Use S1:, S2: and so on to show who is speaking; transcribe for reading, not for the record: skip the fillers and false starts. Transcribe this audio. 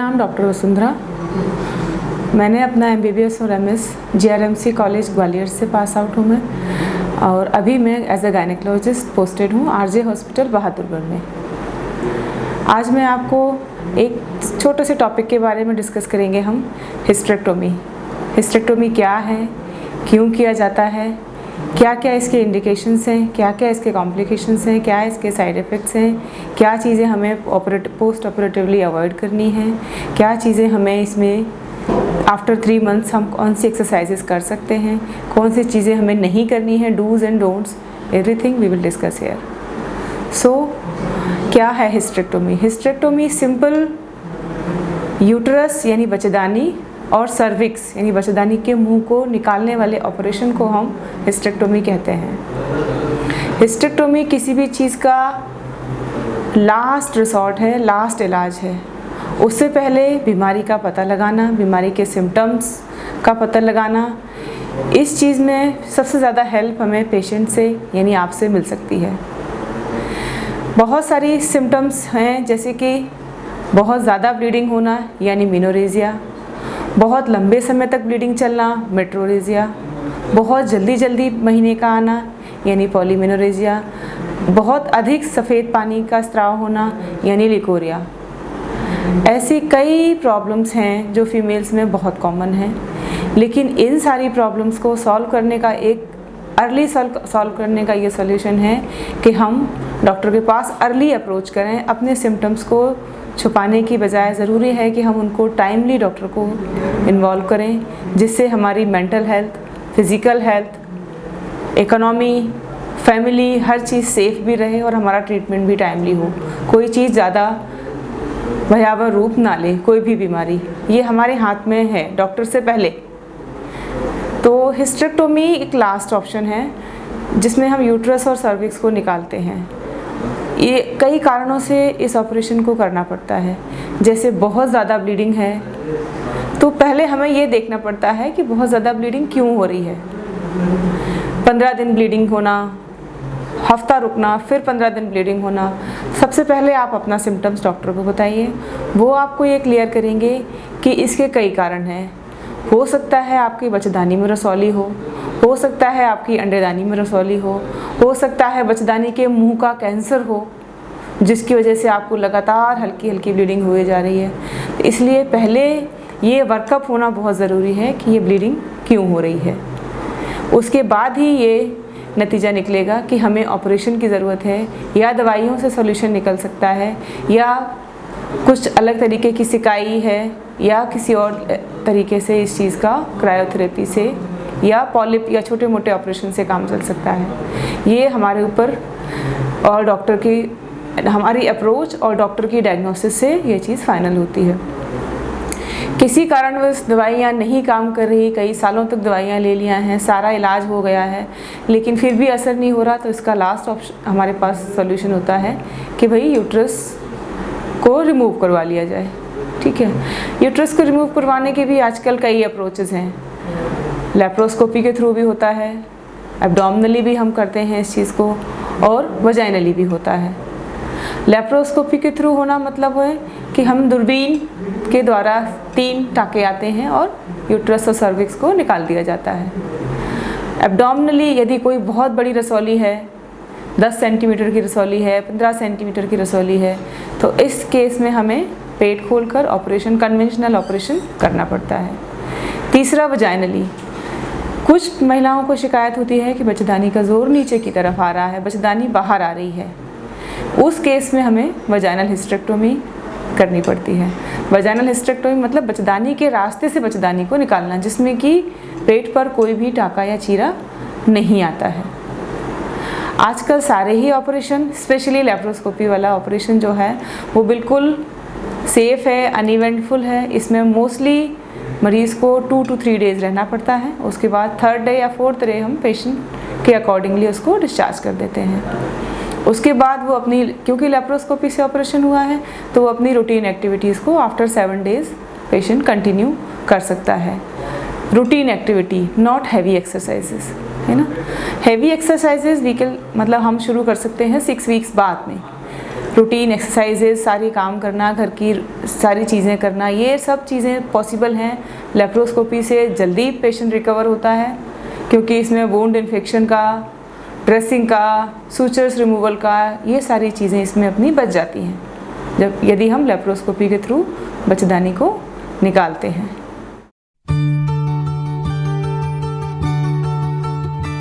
S1: नाम डॉक्टर वसुंधरा। मैंने अपना MBBS और MS GRMC कॉलेज ग्वालियर से पास आउट हूँ मैं, और अभी मैं एज ए गायनेकोलॉजिस्ट पोस्टेड हूँ RJ हॉस्पिटल बहादुरगढ़ में। आज मैं आपको एक छोटे से टॉपिक के बारे में डिस्कस करेंगे हम, हिस्टेरेक्टोमी। हिस्टेरेक्टोमी क्या है, क्यों किया जाता है, क्या क्या इसके इंडिकेशंस हैं, क्या क्या इसके कॉम्प्लिकेशंस हैं, क्या इसके साइड इफ़ेक्ट्स हैं, क्या चीज़ें हमें पोस्ट ऑपरेटिवली अवॉइड करनी हैं, क्या चीज़ें हमें इसमें आफ्टर 3 मंथ्स हम कौन सी एक्सरसाइजेस कर सकते हैं, कौन सी चीज़ें हमें नहीं करनी है, dos and don'ts, everything we will discuss here. So क्या है हिस्टेरेक्टोमी? हिस्टेरेक्टोमी सिंपल यूटरस यानी बच्चेदानी और सर्विक्स यानी बच्चेदानी के मुंह को निकालने वाले ऑपरेशन को हम हिस्टेरेक्टोमी कहते हैं। हिस्टेरेक्टोमी किसी भी चीज़ का लास्ट रिसॉर्ट है, लास्ट इलाज है। उससे पहले बीमारी का पता लगाना, बीमारी के सिम्टम्स का पता लगाना, इस चीज़ में सबसे ज़्यादा हेल्प हमें पेशेंट से यानी आपसे मिल सकती है। बहुत सारी सिम्टम्स हैं, जैसे कि बहुत ज़्यादा ब्लीडिंग होना यानी मेनोरेजिया, बहुत लंबे समय तक ब्लीडिंग चलना मेट्रोरेजिया, बहुत जल्दी महीने का आना यानी पॉलीमेनोरेजिया, बहुत अधिक सफ़ेद पानी का स्राव होना यानी लिकोरिया। ऐसी कई प्रॉब्लम्स हैं जो फीमेल्स में बहुत कॉमन हैं, लेकिन इन सारी प्रॉब्लम्स को सॉल्व करने का एक अर्ली सॉल्व करने का ये सॉल्यूशन है कि हम डॉक्टर के पास अर्ली अप्रोच करें। अपने सिम्टम्स को छुपाने की बजाय ज़रूरी है कि हम उनको टाइमली डॉक्टर को इन्वॉल्व करें, जिससे हमारी mental health, physical health, economy, family, हर चीज़ सेफ भी रहे और हमारा ट्रीटमेंट भी टाइमली हो। कोई चीज़ ज़्यादा भयावह रूप ना ले, कोई भी बीमारी, ये हमारे हाथ में है डॉक्टर से पहले। तो हिस्टेरेक्टोमी एक लास्ट ऑप्शन है जिसमें हम यूट्रस और सर्विक्स को निकालते हैं। ये कई कारणों से इस ऑपरेशन को करना पड़ता है। जैसे बहुत ज़्यादा ब्लीडिंग है तो पहले हमें ये देखना पड़ता है कि बहुत ज़्यादा ब्लीडिंग क्यों हो रही है। 15 दिन ब्लीडिंग होना, हफ्ता रुकना, फिर 15 दिन ब्लीडिंग होना। सबसे पहले आप अपना सिम्टम्स डॉक्टर को बताइए, वो आपको ये क्लियर करेंगे कि इसके कई कारण हैं। हो सकता है आपकी बच्चेदानी में रसौली हो सकता है आपकी अंडेदानी में रसौली हो सकता है बच्चेदानी के मुंह का कैंसर हो, जिसकी वजह से आपको लगातार हल्की ब्लीडिंग हुए जा रही है। इसलिए पहले ये वर्कअप होना बहुत ज़रूरी है कि ये ब्लीडिंग क्यों हो रही है। उसके बाद ही ये नतीजा निकलेगा कि हमें ऑपरेशन की ज़रूरत है या दवाइयों से सॉल्यूशन निकल सकता है, या कुछ अलग तरीके की सिकाई है, या किसी और तरीके से इस चीज़ का क्रायोथेरेपी से या पॉलिप या छोटे मोटे ऑपरेशन से काम चल सकता है। ये हमारे ऊपर और डॉक्टर की, हमारी अप्रोच और डॉक्टर की डायग्नोसिस से ये चीज़ फाइनल होती है। किसी कारणवश दवाइयाँ नहीं काम कर रही, कई सालों तक दवाइयाँ ले लिया हैं, सारा इलाज हो गया है, लेकिन फिर भी असर नहीं हो रहा, तो इसका लास्ट ऑप्शन हमारे पास सॉल्यूशन होता है कि भाई यूट्रस को रिमूव करवा लिया जाए। ठीक है, यूट्रस को रिमूव करवाने के भी आजकल कई अप्रोचेज़ हैं। लेप्रोस्कोपी के थ्रू भी होता है, एब्डोमिनली भी हम करते हैं इस चीज़ को, और वजाइनली भी होता है। लेप्रोस्कोपी के थ्रू होना मतलब है कि हम दूरबीन के द्वारा 3 टाँके आते हैं और यूट्रस और सर्विक्स को निकाल दिया जाता है। एब्डोमिनली यदि कोई बहुत बड़ी रसौली है, 10 सेंटीमीटर की रसौली है, 15 सेंटीमीटर की रसौली है, तो इस केस में हमें पेट खोलकर ऑपरेशन, कन्वेंशनल ऑपरेशन करना पड़ता है। तीसरा वजाइनली, कुछ महिलाओं को शिकायत होती है कि बच्चेदानी का जोर नीचे की तरफ आ रहा है, बच्चेदानी बाहर आ रही है। उस केस में हमें वजाइनल हिस्टेरेक्टोमी करनी पड़ती है। वजाइनल हिस्टेरेक्टोमी मतलब बच्चेदानी के रास्ते से बच्चेदानी को निकालना, जिसमें कि पेट पर कोई भी टाँका या चीरा नहीं आता है। आजकल सारे ही ऑपरेशन, स्पेशली लेप्रोस्कोपी वाला ऑपरेशन जो है वो बिल्कुल सेफ़ है, अनइवेंटफुल है। इसमें मोस्टली मरीज़ को 2 to 3 डेज़ रहना पड़ता है। उसके बाद 3rd डे या 4th डे हम पेशेंट के अकॉर्डिंगली उसको डिस्चार्ज कर देते हैं। उसके बाद वो अपनी, क्योंकि लेप्रोस्कोपी से ऑपरेशन हुआ है, तो वो अपनी रूटीन एक्टिविटीज़ को आफ्टर 7 डेज़ पेशेंट कंटिन्यू कर सकता है। Routine activity, not heavy exercises, है ना। हैवी एक्सरसाइजेज मतलब हम शुरू कर सकते हैं 6 वीक्स बाद में। रूटीन एक्सरसाइजेज सारी काम करना, घर की सारी चीज़ें करना, ये सब चीज़ें पॉसिबल हैं। लेप्रोस्कोपी से जल्दी पेशेंट रिकवर होता है क्योंकि इसमें वुंड इन्फेक्शन का, ड्रेसिंग का, सूचर्स रिमूवल का, ये सारी चीज़ें इसमें अपनी बच जाती हैं यदि हम लेप्रोस्कोपी के थ्रू बच्चेदानी को निकालते हैं।